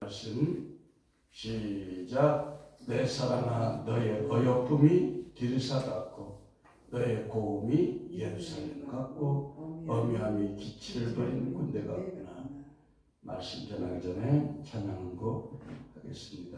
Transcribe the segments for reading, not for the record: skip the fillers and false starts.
말씀 시작. 내 사랑아 너의 어여쁨이 디르사 같고 너의 고음이 예루살렘 같고 어미함이 기치를 버리는 군대 같구나. 말씀 전하기 전에 찬양 한 곡 하겠습니다.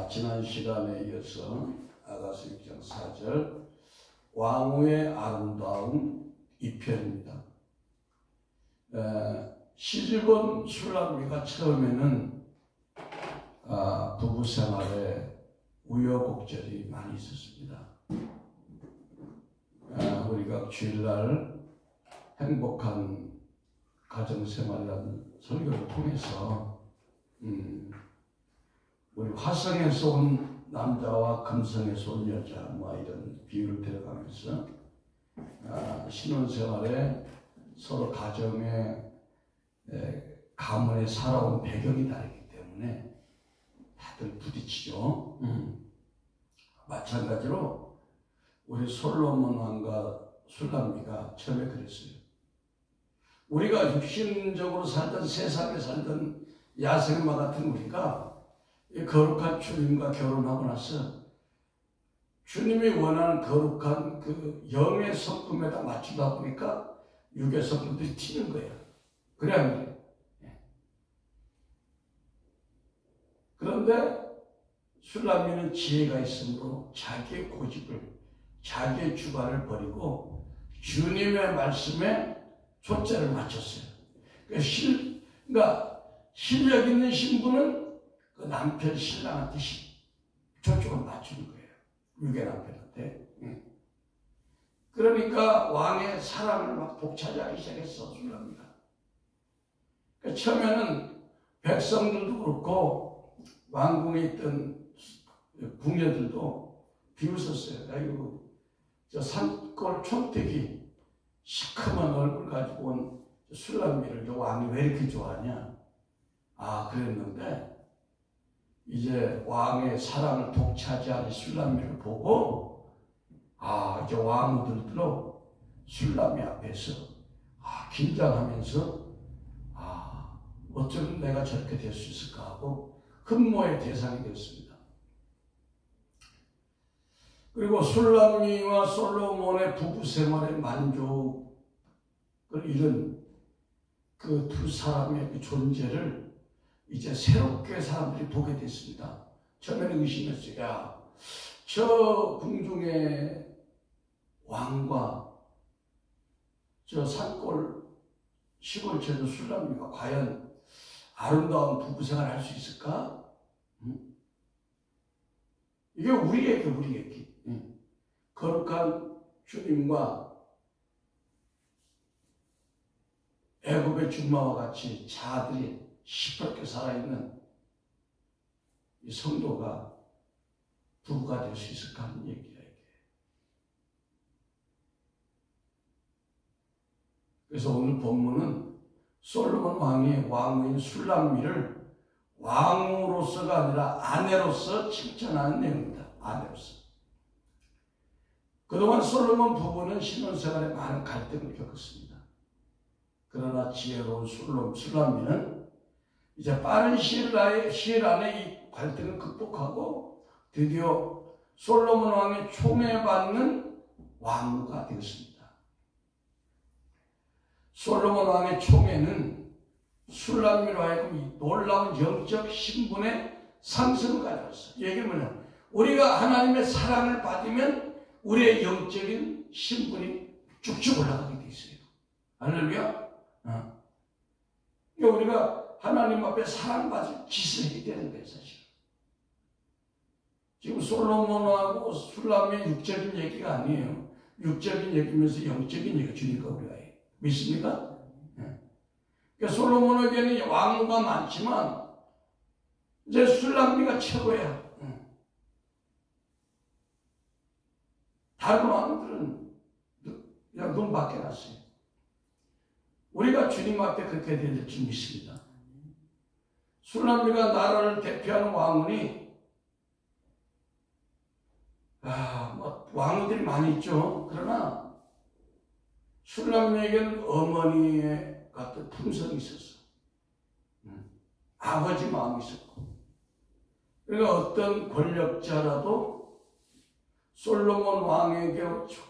지난 시간에 이어서 아가서 6장 4절 왕후의 아름다움 2편입니다. 시집온 술람미가 처음에는 부부 생활에 우여곡절이 많이 있었습니다. 우리가 주일날 행복한 가정생활이라는 설교를 통해서 우리 화성에서 온 남자와 금성에서 온 여자 이런 비유를 들어가면서 신혼생활에 서로 가정의 가문에 살아온 배경이 다르기 때문에 다들 부딪히죠. 마찬가지로 우리 솔로몬 왕과 술람미가 처음에 그랬어요. 우리가 육신적으로 살던 세상에 살던 야생마 같은 우리가 이 거룩한 주님과 결혼하고 나서 주님이 원하는 거룩한 그 영의 성품에다 맞추다 보니까 육의 성품들이 튀는 거예요. 그래야 합니다. 그런데 술람미는 지혜가 있으므로 자기의 고집을, 자기의 주관을 버리고 주님의 말씀에 초점을 맞췄어요. 그러니까 실력 있는 신부는 그 남편 신랑한테 초점을 맞추는 거예요. 육의 남편한테. 그러니까 왕의 사랑을 막 독차지하기 시작했어, 술람미가. 그러니까 처음에는 백성들도 그렇고 왕궁에 있던 궁녀들도 비웃었어요. 아이고, 저 산골 촌뜨기 시커먼 얼굴 가지고 온 술람미를 왕이 왜 이렇게 좋아하냐? 그랬는데 이제 왕의 사랑을 독차지하는 술람미를 보고 이제 왕후들도 술람미 앞에서 긴장하면서 어쩌면 내가 저렇게 될 수 있을까 하고 흠모의 대상이 되었습니다. 그리고 술람미와 솔로몬의 부부 생활의 만족을 잃은 그 두 사람의 그 존재를 이제 새롭게 사람들이 보게 됐습니다. 처음에는 의심했어요. 야, 저 궁중의 왕과 저 산골 시골 제도 술람미가 과연 아름다운 부부 생활을 할 수 있을까? 이게 우리 얘기. 거룩한 주님과 애굽의 준마와 같이 자아들이 시퍼렇게 살아있는 이 성도가 부부가 될 수 있을까 하는 얘기야, 이게. 그래서 오늘 본문은 솔로몬 왕이 왕후인 술람미를 왕으로서가 아니라 아내로서 칭찬하는 내용입니다. 아내로서. 그동안 솔로몬 부부는 신혼생활에 많은 갈등을 겪었습니다. 그러나 지혜로운 술람미는 이제 빠른 시일 안에 이 갈등을 극복하고 드디어 솔로몬 왕의 총애받는 왕후가 되었습니다. 솔로몬 왕의 총애는 술람미로 하여금 이 놀라운 영적 신분의 상승을 가져왔어요. 얘기는 뭐냐? 우리가 하나님의 사랑을 받으면 우리의 영적인 신분이 쭉쭉 올라가게 돼 있어요. 할렐루야. 그러니까 우리가 하나님 앞에 사랑받을 짓을 해야 되는 거예요, 사실. 지금 솔로몬하고 술람미의 육적인 얘기가 아니에요. 육적인 얘기면서 영적인 얘기 주니까 우리가 해요. 믿습니까? 그러니까 솔로몬에게는 왕후가 많지만 이제 술람미가 최고야. 다른 왕들은 그냥 눈 밖에 났어요. 우리가 주님 앞에 그렇게 될 줄 믿습니다. 술람미가 나라를 대표하는 왕후니 왕후들이 많이 있죠. 그러나 술람미에게는 어머니의 같은 품성이 있었어. 아버지 마음이 있었고. 그러니까 어떤 권력자라도 솔로몬 왕에게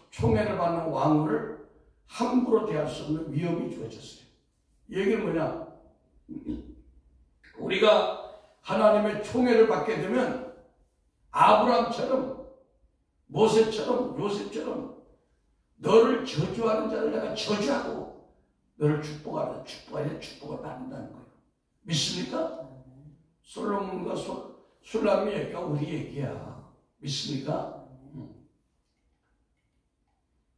총애를 받는 왕후를 함부로 대할 수 없는 위험이 주어졌어요. 이 얘기는 뭐냐? 우리가 하나님의 총애를 받게 되면 아브라함처럼 모세처럼 요셉처럼 너를 저주하는 자를 내가 저주하고 너를 축복하는 축복을 받는다는 거예요. 믿습니까? 솔로몬과 술람미 얘기가 우리 얘기야. 믿습니까?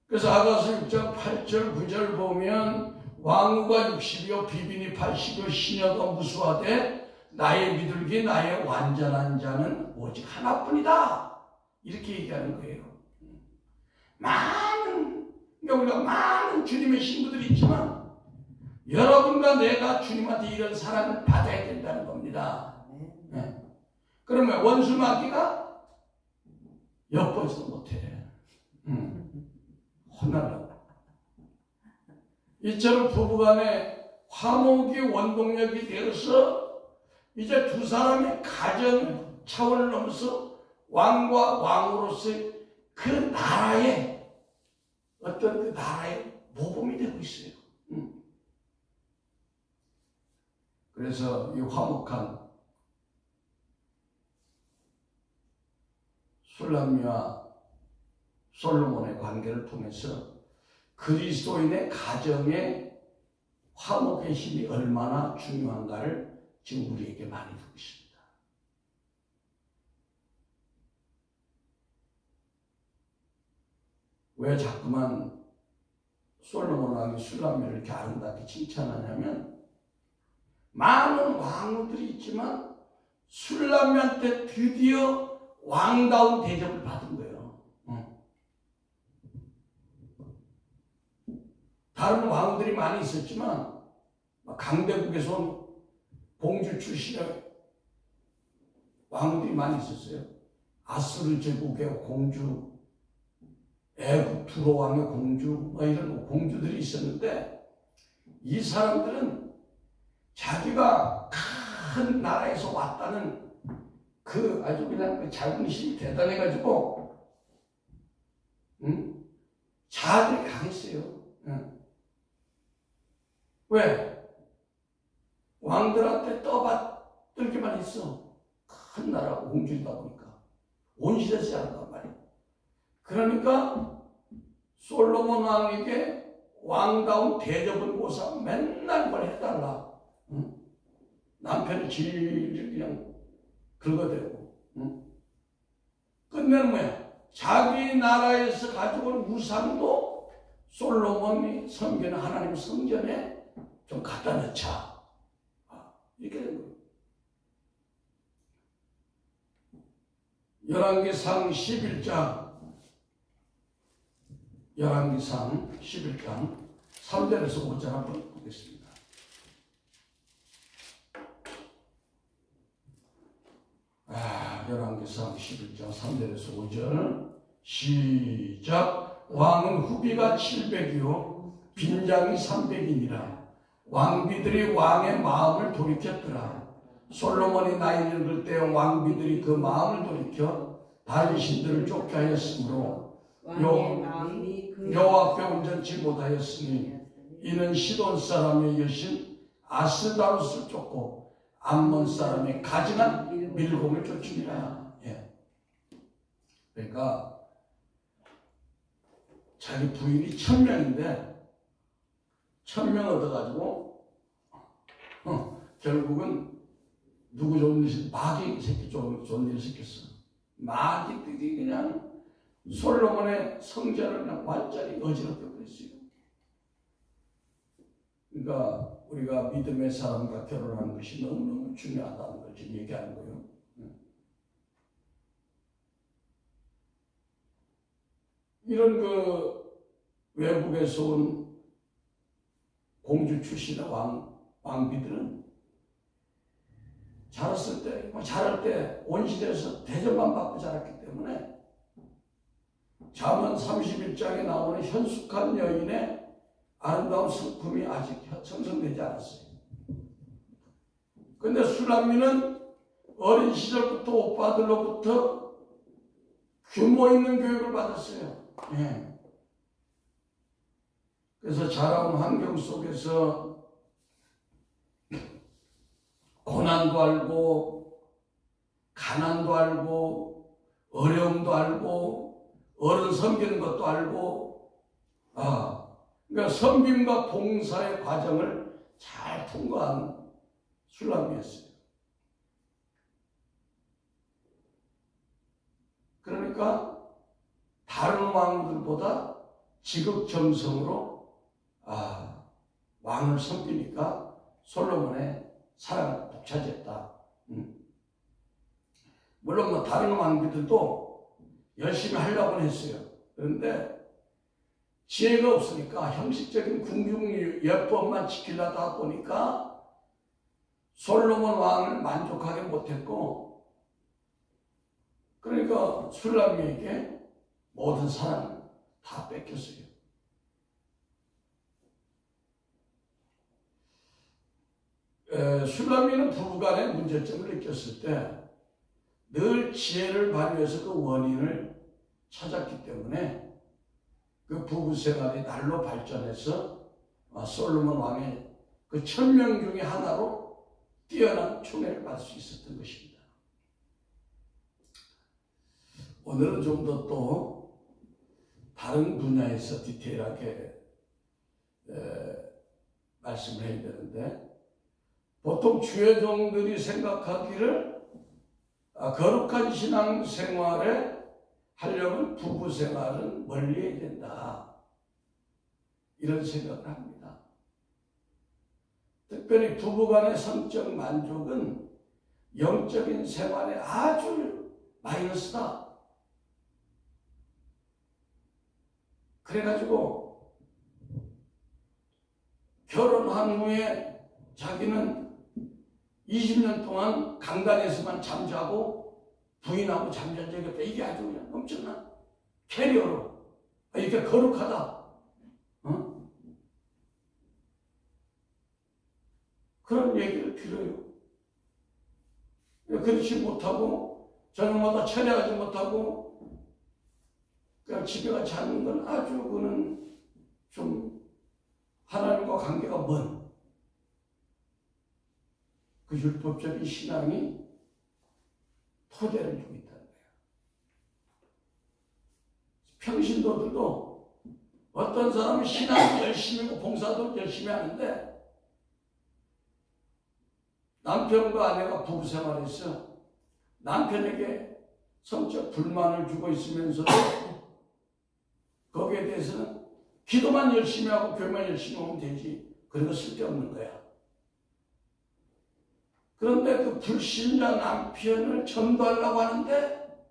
그래서 아가서 6장 8절 9절 보면 왕후가 60이요 비빈이 80이요 시녀가 무수하되 나의 비둘기 나의 완전한 자는 오직 하나뿐이다. 이렇게 얘기하는 거예요. 우리가 많은 주님의 신부들이 있지만 여러분과 내가 주님한테 이런 사랑을 받아야 된다는 겁니다. 네. 그러면 원수 마귀가 엿보지도 못해. 혼나려고. 이처럼 부부간에 화목이 원동력이 되어서 이제 두 사람의 가정 차원을 넘어서 왕과 왕으로서의 그 나라의 어떤 그 나라의 모범이 되고 있어요. 그래서 이 화목한 술람미와 솔로몬의 관계를 통해서 그리스도인의 가정의 화목의 힘이 얼마나 중요한가를 지금 우리에게 많이 두고 있습니다. 왜 자꾸만 솔로몬 왕이 술람미를 이렇게 아름답게 칭찬하냐면 많은 왕후들이 있지만 술람미한테 드디어 왕다운 대접을 받은 거예요. 다른 왕들이 많이 있었지만 강대국에서 온 공주 출신의 왕들이 많이 있었어요. 아수르 제국의 공주, 애굽 두로 왕의 공주, 이런 공주들이 있었는데 이 사람들은 자기가 큰 나라에서 왔다는 그 아주 그냥 자긍심이 대단해가지고 응? 자아들이 강했어요. 응. 왜? 왕들한테 떠받들기만 했어. 큰 나라 공주이다 보니까 온실에서 자란단 말이야. 그러니까 솔로몬 왕에게 왕다운 대접을 보상 맨날 뭘 해달라. 응? 남편이 질질 그냥 긁어대고. 응? 끝내는 뭐야? 자기 나라에서 가지고 온 우상도 솔로몬이 섬기는 하나님 성전에 좀 갖다 넣자. 이렇게 된 거예요. 열왕기상 11장 3절에서 5절 한번 보겠습니다. 열왕기상 11장 3절에서 5절 시작. 왕은 후비가 700이요 빈장이 300이니라. 왕비들이 왕의 마음을 돌이켰더라. 솔로몬이 나이를 들 때 왕비들이 그 마음을 돌이켜 다른 신들을 쫓게 하였으므로 여호와 앞에 온전치 못하였으니 이는 시돈 사람의 여신 아스다롯을 쫓고 암몬 사람의 가증한 밀곰을 쫓으니라. 예. 그러니까 자기 부인이 1000명인데 1000명 얻어가지고 결국은 누구 좋은 일, 마귀 새끼 좋은 일을 시켰어. 마귀들이 그냥 솔로몬의 성전을 그냥 완전히 어지럽게 버렸어요. 그러니까 우리가 믿음의 사람과 결혼하는 것이 너무너무 중요하다는 걸 지금 얘기하는 거예요. 이런 그 외국에서 온 공주 출신의 왕비들은 자랄 때 온실에서 대접만 받고 자랐기 때문에 잠언 31장에 나오는 현숙한 여인의 아름다운 성품이 아직 형성되지 않았어요. 근데 슐라미는 어린 시절부터 오빠들로부터 규모 있는 교육을 받았어요. 예. 그래서 자라온 환경 속에서 고난도 알고 가난도 알고 어려움도 알고 어른 섬기는 것도 알고 그러니까 섬김과 봉사의 과정을 잘 통과한 슐라미였어요. 그러니까 다른 왕들보다 지극정성으로 왕을 섬기니까 솔로몬의 사랑을 독차지했다. 물론 뭐 다른 왕비들도 열심히 하려고 했어요. 그런데 지혜가 없으니까 형식적인 궁중예법만 지키려다 보니까 솔로몬 왕을 만족하게 못했고, 그러니까 슐라미에게 모든 사랑을 다 뺏겼어요. 슐라미는 부부간의 문제점을 느꼈을 때 늘 지혜를 발휘해서 그 원인을 찾았기 때문에 그 부부 생활이 날로 발전해서 솔로몬 왕의 그 1000명 중에 하나로 뛰어난 총애를 받을 수 있었던 것입니다. 오늘은 좀 더 또 다른 분야에서 디테일하게 말씀을 해야 되는데, 보통 주의 종들이 생각하기를 거룩한 신앙생활에 하려면 부부 생활은 멀리 해야 된다, 이런 생각을 합니다. 특별히 부부간의 성적 만족은 영적인 생활에 아주 마이너스다. 그래가지고 결혼한 후에 자기는 20년 동안 강단에서만 잠자고 부인하고 잠잔 적이 없다. 이게 아주 그냥 엄청난 캐리어로 이렇게 거룩하다, 그런 얘기를 들어요. 그렇지 못하고 저녁마다 철회하지 못하고 그냥 집에 같이 하는 건 아주 그는 좀 하나님과 관계가 먼 그 율법적인 신앙이 토대를 주고 있다는 거예요. 평신도들도 어떤 사람은 신앙 열심히 하고 봉사도 열심히 하는데 남편과 아내가 부부 생활에서 남편에게 성적 불만을 주고 있으면서도 거기에 대해서는 기도만 열심히 하고 교회만 열심히 하면 되지 그런 거 쓸데없는 거야. 그런데 그 불신자 남편을 전도하려고 하는데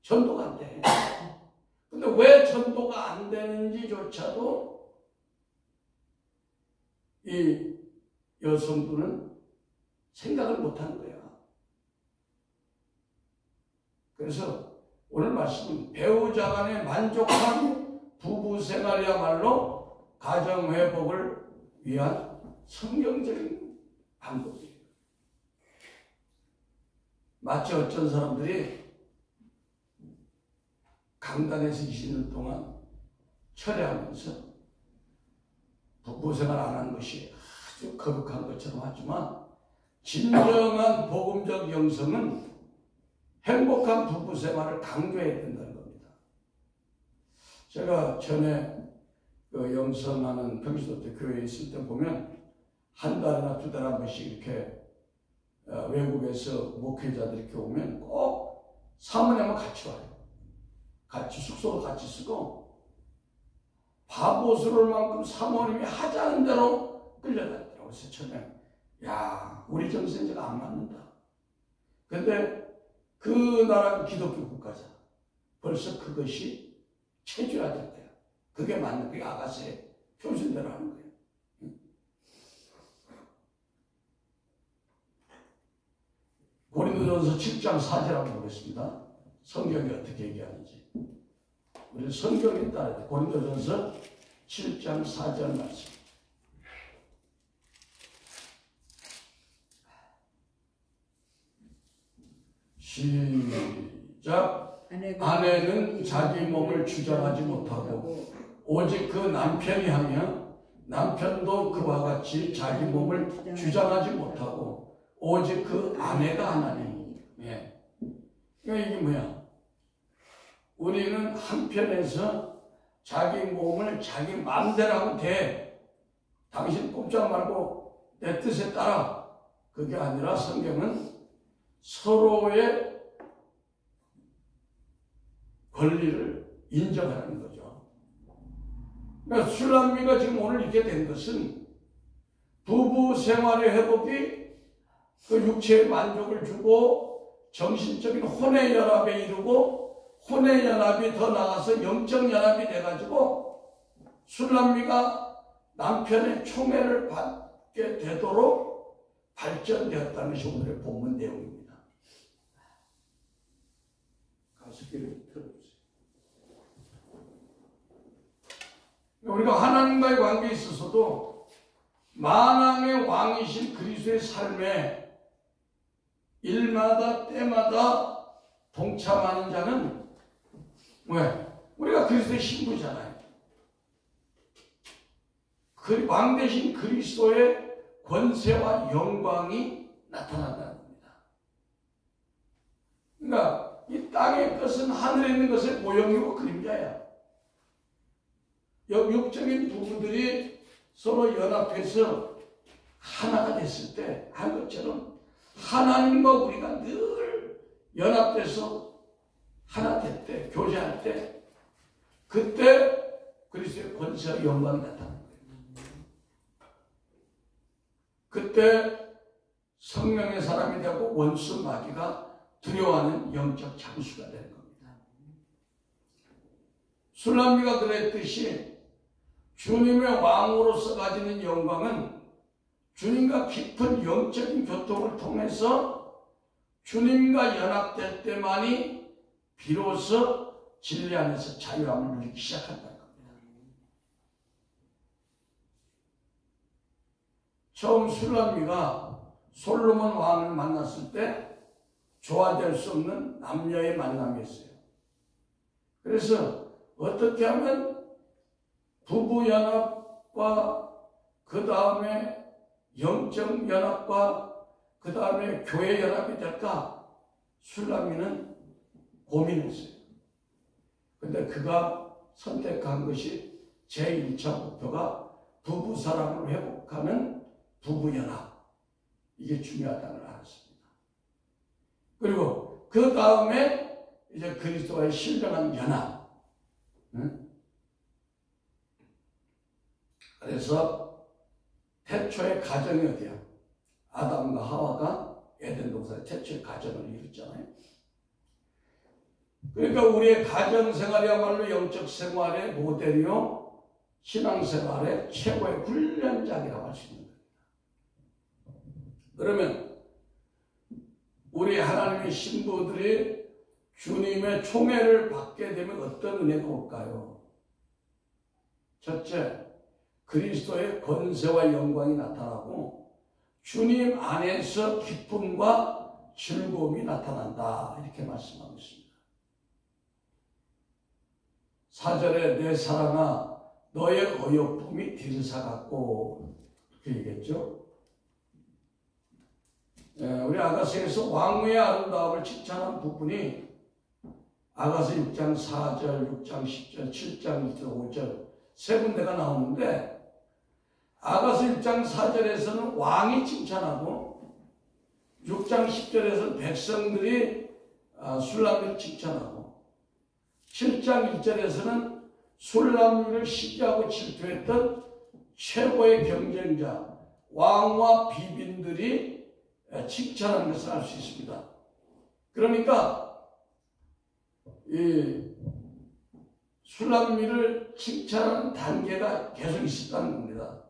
전도가 안 돼. 근데 왜 전도가 안 되는지조차도 이 여성분은 생각을 못하는 거야. 그래서 오늘 말씀은 배우자 간에 만족한 부부 생활이야말로 가정 회복을 위한 성경적인 방법이에요. 마치 어떤 사람들이 강단에서 20년 동안 철회하면서 부부 생활 안 하는 것이 아주 거룩한 것처럼 하지만 진정한 복음적 영성은 행복한 부부 생활을 강조해야 된다는 겁니다. 제가 전에 그 영성하는 평신도 때 교회에 있을 때 보면 한 달이나 두 달에 한 번씩 이렇게 외국에서 목회자들이 이렇게 오면 꼭 사모님하고 같이 와요. 같이 숙소도 같이 쓰고 바보스러울 만큼 사모님이 하자는 대로 끌려다니더라고요. 그래서 처음에 야 우리 정신제가 안 맞는다. 근데 그 나라가 기독교 국가잖아. 벌써 그것이 체질화될 거야. 그게 맞는 그게 아가씨의 표준대로 하는 거예요. 고린도전서 7장 4절을 보겠습니다. 성경이 어떻게 얘기하는지. 우리 성경에 따라 고린도전서 7장 4절 말씀. 시작. 아내는 자기 몸을 주장하지 못하고 오직 그 남편이 하며 남편도 그와 같이 자기 몸을 주장하지 못하고 오직 그 아내가 하나니. 예. 그러니까 이게 뭐야? 우리는 한편에서 자기 몸을 자기 마음대로 하면 돼. 당신 꼼짝 말고 내 뜻에 따라. 그게 아니라 성경은 서로의 권리를 인정하는 거죠. 그러니까 술람미가 지금 오늘 이렇게 된 것은 부부 생활의 회복이 그 육체의 만족을 주고 정신적인 혼의 연합에 이르고 혼의 연합이 더 나아가서 영적 연합이 돼가지고 술람미가 남편의 총애를 받게 되도록 발전되었다는 것이 오늘의 본문 내용입니다. 가습기를 틀어주세요. 우리가 하나님과의 관계에 있어서도 만왕의 왕이신 그리스도의 삶에 일마다 때마다 동참하는 자는 왜? 우리가 그리스도의 신부잖아요. 그 왕 대신 그리스도의 권세와 영광이 나타난다는 겁니다. 그러니까 이 땅의 것은 하늘에 있는 것의 모형이고 그림자야. 육적인 부부들이 서로 연합해서 하나가 됐을 때 한 것처럼 하나님과 우리가 늘 연합돼서 하나 될 때, 교제할 때 그때 그리스도의 권세와 영광이 나타나는 거예요. 그때 성령의 사람이 되고 원수 마귀가 두려워하는 영적 장수가 되는 겁니다. 술람미가 그랬듯이 주님의 왕으로서 가지는 영광은 주님과 깊은 영적인 교통을 통해서 주님과 연합될 때만이 비로소 진리 안에서 자유함을 누리기 시작한다는 겁니다. 처음 술람미가 솔로몬 왕을 만났을 때 조화될 수 없는 남녀의 만남이었어요. 그래서 어떻게 하면 부부연합과 그 다음에 영적연합과 그 다음에 교회연합이 될까? 술람이는 고민했어요. 근데 그가 선택한 것이 제1차 목표가 부부사랑을 회복하는 부부연합. 이게 중요하다는 걸 알았습니다. 그리고 그 다음에 이제 그리스도와의 신령한 연합. 응? 그래서 태초의 가정이 어디야? 아담과 하와가 에덴 동산의 태초의 가정을 이뤘잖아요. 그러니까 우리의 가정생활이야말로 영적 생활의 모델이요, 신앙생활의 최고의 훈련장이라고 할 수 있는 겁니다. 그러면 우리 하나님의 신부들이 주님의 총애를 받게 되면 어떤 은혜가 올까요? 첫째, 그리스도의 권세와 영광이 나타나고 주님 안에서 기쁨과 즐거움이 나타난다. 이렇게 말씀하고 있습니다. 4절에 내 사랑아 너의 어여쁨이 들사 같고 그렇게 얘기했죠. 우리 아가서에서 왕후의 아름다움을 칭찬한 부분이 아가서 6장 4절, 6장 10절, 7장 2절, 5절 세 군데가 나오는데 아가서 6장 4절에서는 왕이 칭찬하고 6장 10절에서는 백성들이 술람을 칭찬하고 7장 2절에서는 술람을 시기하고 질투했던 최고의 경쟁자 왕과 비빈들이 칭찬하는 것을 알 수 있습니다. 그러니까 이 술람미를 칭찬하는 단계가 계속 있었다는 겁니다.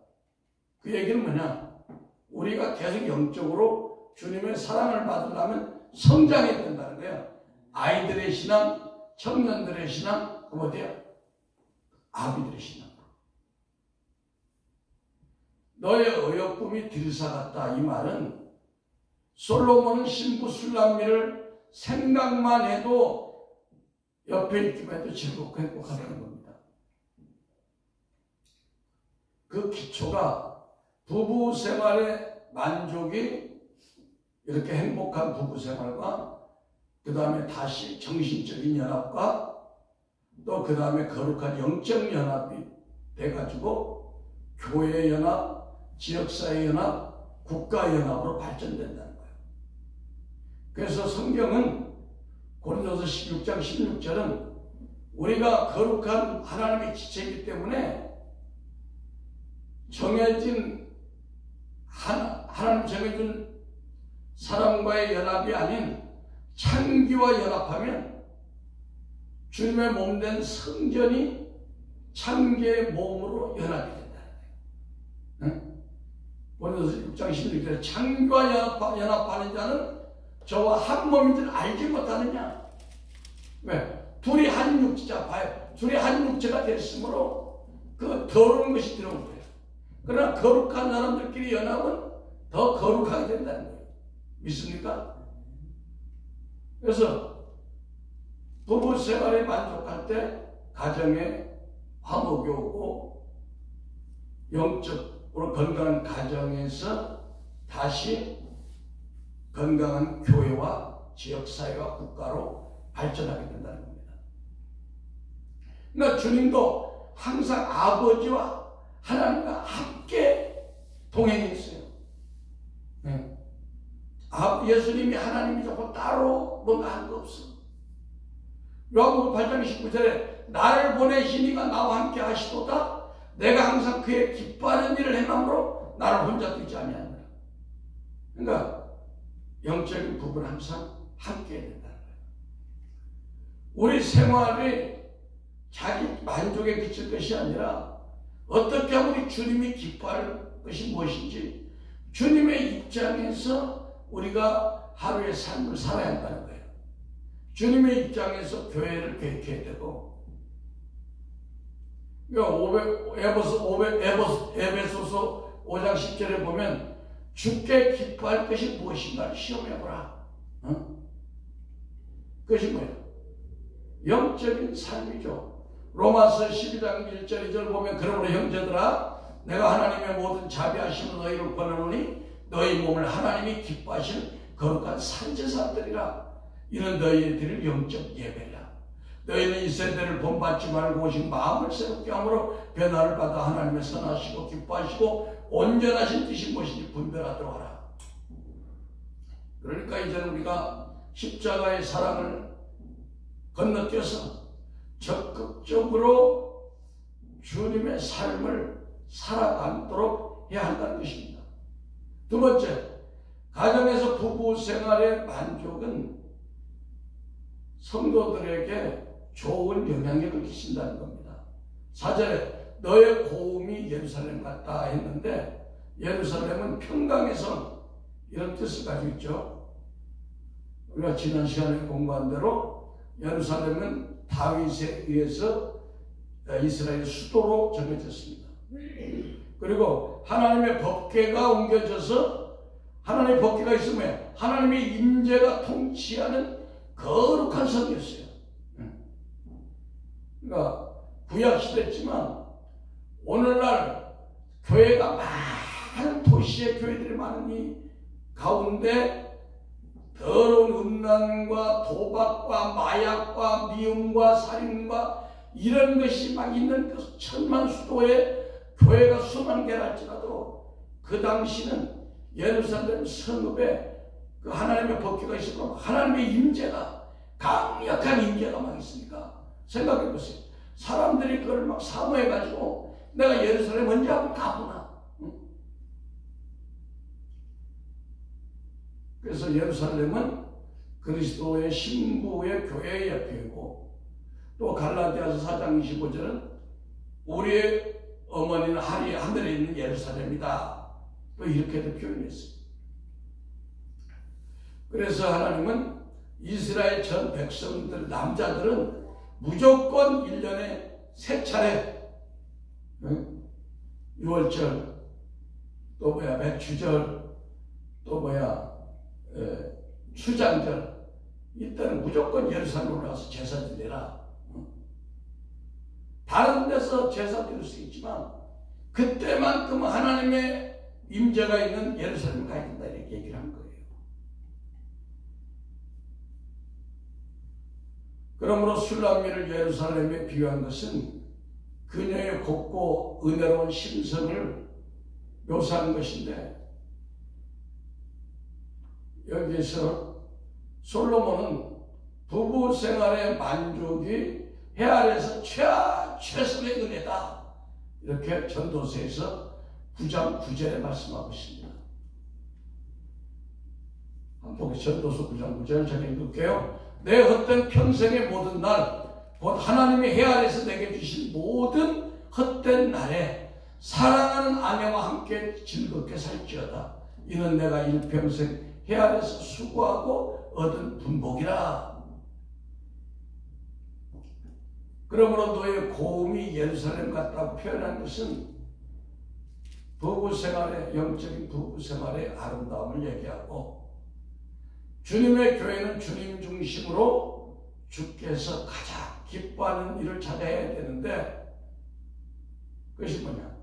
그 얘기는 뭐냐? 우리가 계속 영적으로 주님의 사랑을 받으려면 성장해야 된다는 거예요. 아이들의 신앙, 청년들의 신앙, 그럼 어디야? 아비들의 신앙. 너의 어여쁨이 들사 같다. 이 말은 솔로몬은 신부 술람미를 생각만 해도 옆에 있기만 해도 즐겁고 행복하다는 겁니다. 그 기초가 부부 생활의 만족이 이렇게 행복한 부부 생활과 그 다음에 다시 정신적인 연합과 또 그 다음에 거룩한 영적 연합이 돼가지고 교회 연합, 지역사회 연합, 국가 연합으로 발전된다는 거예요. 그래서 성경은 고린도서 16장 16절은 우리가 거룩한 하나님의 지체이기 때문에 정해진 하나님 정해준 사람과의 연합이 아닌 창기와 연합하면 주님의 몸된 성전이 창기의 몸으로 연합이 된다는 거예요. 고린도서 6장 16절에 창기와 연합하는 자는 저와 한 몸인 줄 알지 못하느냐? 왜? 둘이 한 육체자 봐요. 둘이 한 육체가 됐으므로 그 더러운 것이 들어온 거예요. 그러나 거룩한 사람들끼리 연합은 더 거룩하게 된다는 거예요. 믿습니까? 그래서 부부 생활에 만족할 때 가정에 화목이 오고 영적으로 건강한 가정에서 다시 건강한 교회와 지역사회와 국가로 발전하게 된다는 겁니다. 그러니까 주님도 항상 아버지와 하나님과 함께 동행했어요. 네. 예수님이 하나님이고 따로 뭔가 한 거 없어. 요한복음 8장 19절에 나를 보내신 이가 나와 함께 하시도다. 내가 항상 그의 기뻐하는 일을 행함으로 나를 혼자 두지 아니하노라. 그러니까 영적인 부부는 항상 함께 해야 된다는 거예요. 우리 생활이 자기 만족에 그칠 것이 아니라 어떻게 하면 우리 주님이 기뻐할 것이 무엇인지 주님의 입장에서 우리가 하루의 삶을 살아야 한다는 거예요. 주님의 입장에서 교회를 계획해야 되고, 에베소서 5장 10절에 보면 주께 기뻐할 것이 무엇인가를 시험해보라. 그것이 뭐예요? 영적인 삶이죠. 로마서 12장 1절 2절 보면 그러므로 형제들아 내가 하나님의 모든 자비하심으로 너희를 권하노니 너희 몸을 하나님이 기뻐하시는 거룩한 산제사들이라. 이는 너희들을 영적 예배라. 너희는 이 세대를 본받지 말고 오직 마음을 새롭게 함으로 변화를 받아 하나님의 선하시고 기뻐하시고 온전하신 뜻이 무엇인지 분별하도록 하라. 그러니까 이제는 우리가 십자가의 사랑을 건너뛰어서 적극적으로 주님의 삶을 살아가도록 해야 한다는 것입니다. 두 번째, 가정에서 부부 생활의 만족은 성도들에게 좋은 영향력을 끼친다는 겁니다. 4절에 너의 고음이 예루살렘 같다 했는데 예루살렘은 평강의 성 이런 뜻을 가지고 있죠. 우리가 지난 시간에 공부한 대로 예루살렘은 다윗에 의해서 이스라엘 수도로 정해졌습니다. 그리고 하나님의 법궤가 옮겨져서 하나님의 법궤가 있으면 하나님의 임재가 통치하는 거룩한 성이었어요. 그러니까 구약시대였지만 오늘날 교회가 많은 도시의 교회들이 많은 이 가운데 더러운 음란과 도박과 마약과 미움과 살인과 이런 것이 막 있는 그 천만 수도에 교회가 수만 개랄지라도 그 당시는 예루살렘 성읍에 그 하나님의 법궤가 있었고 하나님의 임재가 강력한 임재가 막 있으니까 생각해 보세요. 사람들이 그걸 막 사모해 가지고 내가 예루살렘 언제 한번 가보나. 그래서 예루살렘은 그리스도의 신부의 교회의 옆이고 또 갈라디아서 4장 25절은 우리의 어머니는 하늘에 있는 예루살렘이다. 또 이렇게도 표현했어요. 그래서 하나님은 이스라엘 전 백성들, 남자들은 무조건 1년에 3차례 유월절, 또 맥추절, 또 추장절 이때는 무조건 예루살렘 올라가서 제사 지내라. 다른 데서 제사 드릴 수 있지만 그때만큼 하나님의 임재가 있는 예루살렘 가야 된다 이렇게 얘기를 한 거예요. 그러므로 술람미를 예루살렘에 비유한 것은 그녀의 곱고 은혜로운 심성을 묘사한 것인데 여기서 솔로몬은 부부 생활의 만족이 해 아래에서 최선의 은혜다 이렇게 전도서에서 9장 9절에 말씀하고 있습니다. 한번 전도서 9장 9절 제가 읽을게요. 내 헛된 평생의 모든 날 곧 하나님이 해 아래에서 내게 주신 모든 헛된 날에 사랑하는 아내와 함께 즐겁게 살지어다. 이는 내가 일평생 해 아래에서 수고하고 얻은 분복이라. 그러므로 너의 고음이 예루살렘 같다고 표현한 것은 부부생활의 영적인 부부생활의 아름다움을 얘기하고 주님의 교회는 주님 중심으로 주께서 가장 기뻐하는 일을 찾아야 되는데 그것이 뭐냐?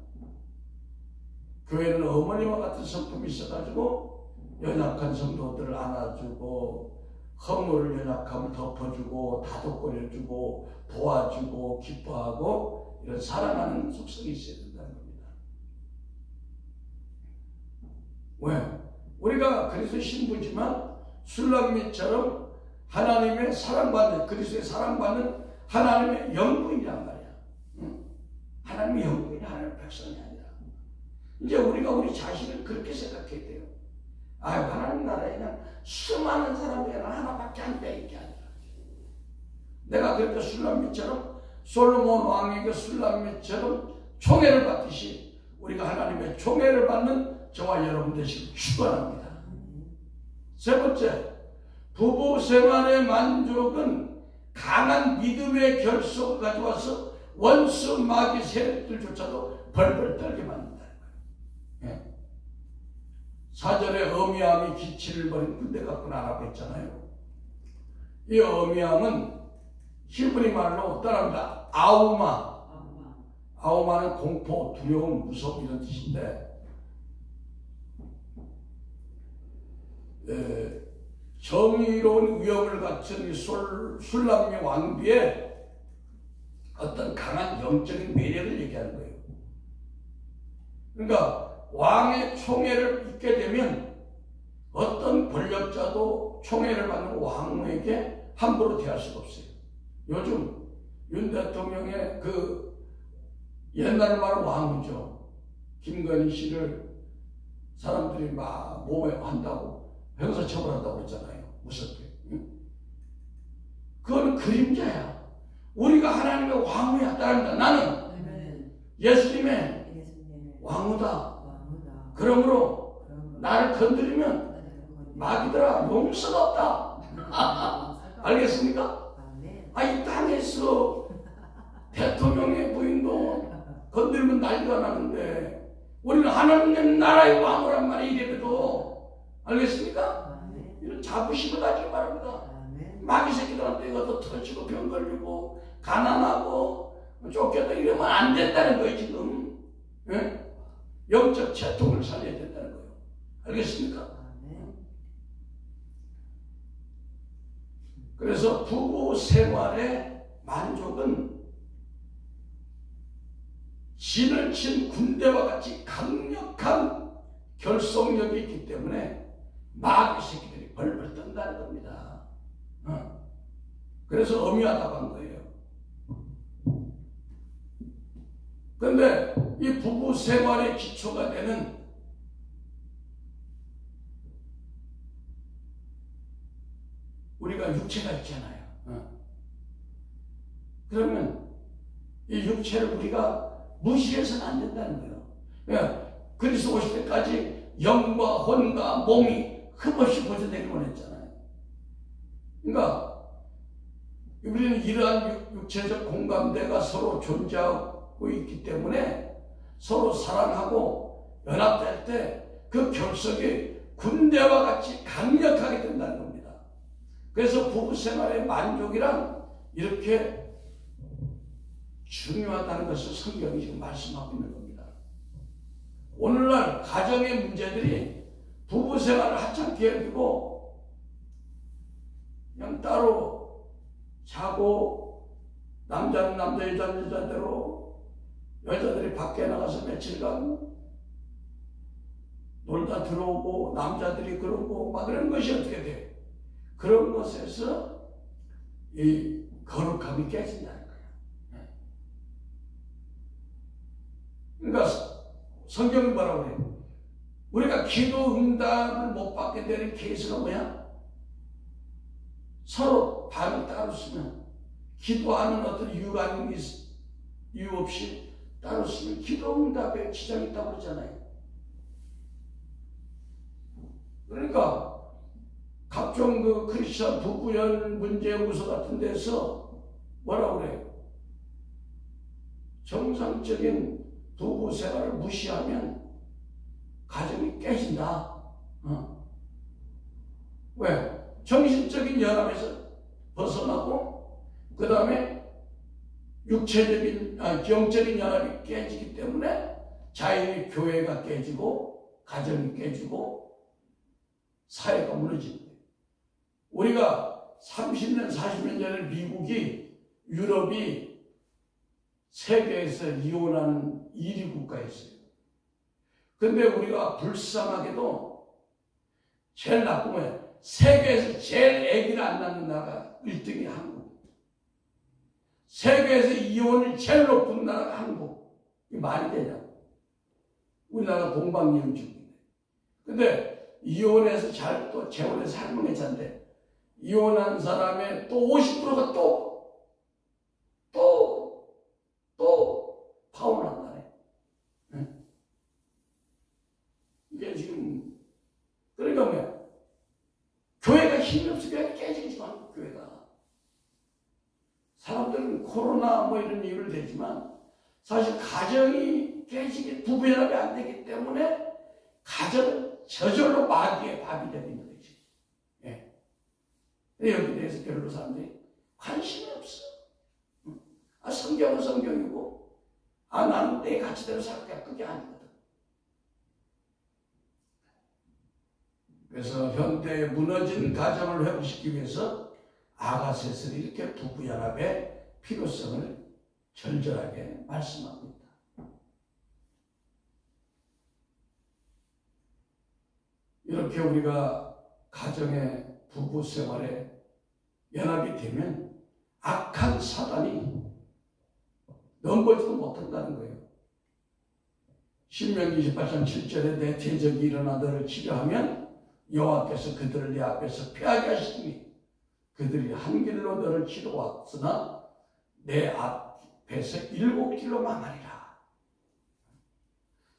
교회는 어머니와 같은 성품이 있어가지고 연약한 성도들을 안아주고 허물 연약함을 덮어주고 다독거려주고 도와주고 기뻐하고 이런 사랑하는 속성이 있어야 된다는 겁니다. 왜? 우리가 그리스도의 신부지만 술람미처럼 하나님의 사랑받는 그리스도의 사랑받는 하나님의 영부인이란 말이야. 하나님의 영부인이 하나님의 백성이 아니라 이제 우리가 우리 자신을 그렇게 생각해야 돼요. 아유 하나님 나라에 그냥 수많은 사람들이 하나밖에 안 돼 이게 아니라 내가 그렇게 술람미처럼 솔로몬 왕에게 술람미처럼 총애를 받듯이 우리가 하나님의 총애를 받는 저와 여러분 되시길 축원합니다. 세 번째, 부부 생활의 만족은 강한 믿음의 결속을 가져와서 원수 마귀 세력들조차도 벌벌 떨게 만든다는 거예요. 4절에 어미암이 기치를 버린 군대 같구나 라고 했잖아요. 이 어미암은 히브리 말로 따라합니다. 아우마. 아우마는 공포, 두려움, 무서움 이런 뜻인데 정의로운 위엄을 갖춘 이 술람미 왕비의 어떤 강한 영적인 매력을 얘기하는 거예요. 그러니까 왕의 총애를 잊게 되면 어떤 권력자도 총애를 받는 왕에게 함부로 대할 수가 없어요. 요즘 윤 대통령의 그 옛날 말 왕이죠. 김건희 씨를 사람들이 막 모욕한다고 형사처벌한다고 했잖아요. 무섭게. 응? 그건 그림자야. 우리가 하나님의 왕후야 따른다. 나는 예수님의 왕후다. 그러므로 나를 건드리면 마귀들아 용서가 없다. 알겠습니까? 이 땅에서 대통령의 부인도 건드리면 난리가 나는데 우리는 하나님 나라의 왕후란 말이 이래도 알겠습니까? 이런 자부심을 가지기 바랍니다. 마귀 새끼들한테 이것도 터지고 병 걸리고 가난하고 쫓겨다 이러면 안 된다는 거예요. 지금 영적 채통을 살려야 된다는 거예요. 알겠습니까? 그래서 부부 생활의 만족은 진을 친 군대와 같이 강력한 결속력이 있기 때문에 마귀 새끼들이 벌벌 떤다는 겁니다. 그래서 엄미하다고 한 거예요. 그런데 이 부부 생활의 기초가 되는 우리가 육체가 있잖아요. 그러면 이 육체를 우리가 무시해서는 안 된다는 거예요. 그리스도 오실 때까지 영과 혼과 몸이 흠없이 보존되기만 했잖아요. 그러니까 우리는 이러한 육체적 공감대가 서로 존재하고 있기 때문에 서로 사랑하고 연합될 때 그 결속이 군대와 같이 강력하게 된다는 겁니다. 그래서 부부생활의 만족이란 이렇게 중요하다는 것을 성경이 지금 말씀하고 있는 겁니다. 오늘날 가정의 문제들이 부부생활을 하찮게 여기고 그냥 따로 자고 남자는 남자 여자는 여자대로 여자들이 밖에 나가서 며칠간 놀다 들어오고 남자들이 그러고 막 그런 것이 어떻게 돼요? 그런 것에서 이 거룩함이 깨진다는 거예요. 그러니까 성경은 뭐라고 해요? 우리가 기도 응답을 못 받게 되는 케이스가 뭐야? 서로 방을 따로 쓰면 기도하는 어떤 이유 없이 따로 쓰면 기도 응답에 지장이 있다고 그러잖아요. 그러니까 각종 그 크리스천 부부연 문제연구소 같은 데서 뭐라고 그래요? 정상적인 부부 생활을 무시하면 가정이 깨진다. 왜? 정신적인 연합에서 벗어나고 그 다음에 영적인 연합이 깨지기 때문에 자연히 교회가 깨지고 가정이 깨지고 사회가 무너지는 거예요. 우리가 30년, 40년 전에 미국이 유럽이 세계에서 이혼하는 1위 국가였어요. 근데 우리가 불쌍하게도 제일 나쁜 거예요. 세계에서 제일 아기를 안 낳는 나라가 1등이 한국. 세계에서 이혼이 제일 높은 나라가 한국. 이게 말이 되냐? 우리나라 동방이혼 중인데. 근데 이혼해서 잘 또 재혼해서 살면 괜찮은데 이혼한 사람의 또 50%가 또 파혼한다네. 이게 지금 그러니까 뭐야? 교회가 힘이 없어 교회가 깨지겠지만 교회가 사람들은 코로나 뭐 이런 이유를 대지만 사실 가정이 깨지게 부부연합이 안 되기 때문에 가정은 저절로 마귀의 밥이 되는 거지. 여기 대해서 별로 사람들이 관심이 없어. 성경은 성경이고 나는 내 가치대로 살게 그게 아니거든. 그래서 현대의 무너진 가정을 회복시키기 위해서 아가셋은 이렇게 부부연합의 필요성을 절절하게 말씀하고 있다. 이렇게 우리가 가정의 부부 생활에 연합이 되면 악한 사단이 넘보지도 못한다는 거예요. 신명기 28장 7절에 내 대적이 일어나 너를 치려하면 여호와께서 그들을 네 앞에서 패하게 하시니 그들이 한 길로 너를 치러 왔으나 내 앞에서 7길로 망하리라.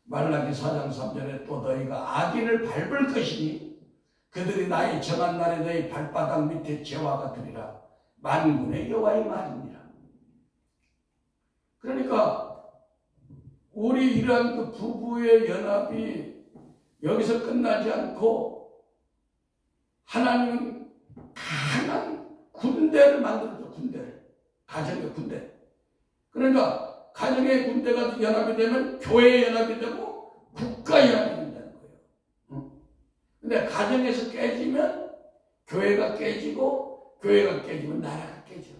말라기 4장 3절에 또 너희가 악인을 밟을 것이니 그들이 나의 정한 날에 너희 발바닥 밑에 재와 같으리라. 만군의 여호와의 말입니다. 그러니까 우리 이러한 그 부부의 연합이 여기서 끝나지 않고 하나님은 강한 군대를 만들었죠. 군대를. 가정의 군대. 그러니까 가정의 군대가 연합이 되면 교회의 연합이 되고 국가 연합이 된다는 거예요. 근데 가정에서 깨지면 교회가 깨지고 교회가 깨지면 나라가 깨져.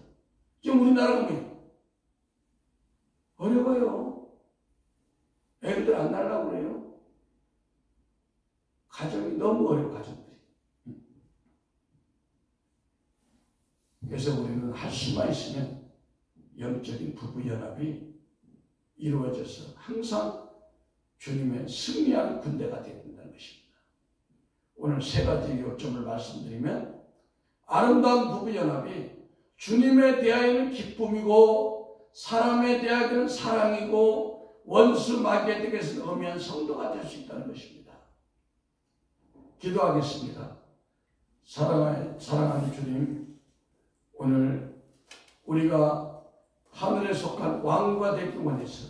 지금 우리나라가 뭐예요? 어려워요. 애들 안 날라고 그래요. 가정이 너무 어려워, 가정들이. 그래서 우리는 할 수만 있으면 영적인 부부연합이 이루어져서 항상 주님의 승리하는 군대가 되어야 된다는 것입니다. 오늘 세 가지 요점을 말씀드리면 아름다운 부부연합이 주님에 대하여는 기쁨이고 사람에 대하여는 사랑이고 원수 마귀에 대해서는 엄한 성도가 될 수 있다는 것입니다. 기도하겠습니다. 사랑하는 주님, 오늘 우리가 하늘에 속한 왕과 되기 원해서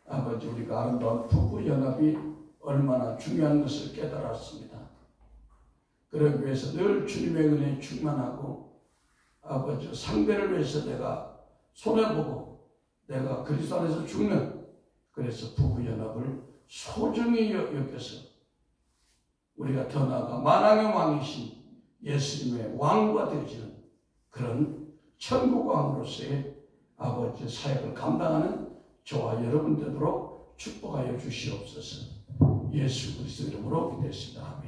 아버지 우리가 아름다운 부부연합이 얼마나 중요한 것을 깨달았습니다. 그러기 위해서 늘 주님의 은혜에 충만하고 아버지 상대를 위해서 내가 손해보고 내가 그리스도 안에서 죽는 그래서 부부연합을 소중히 여겨서 우리가 더 나아가 만왕의 왕이신 예수님의 왕과 되어지는 그런 천국 왕으로서의 아버지 사역을 감당하는 저와 여러분 되도록 축복하여 주시옵소서. 예수 그리스도 이름으로 기도했습니다.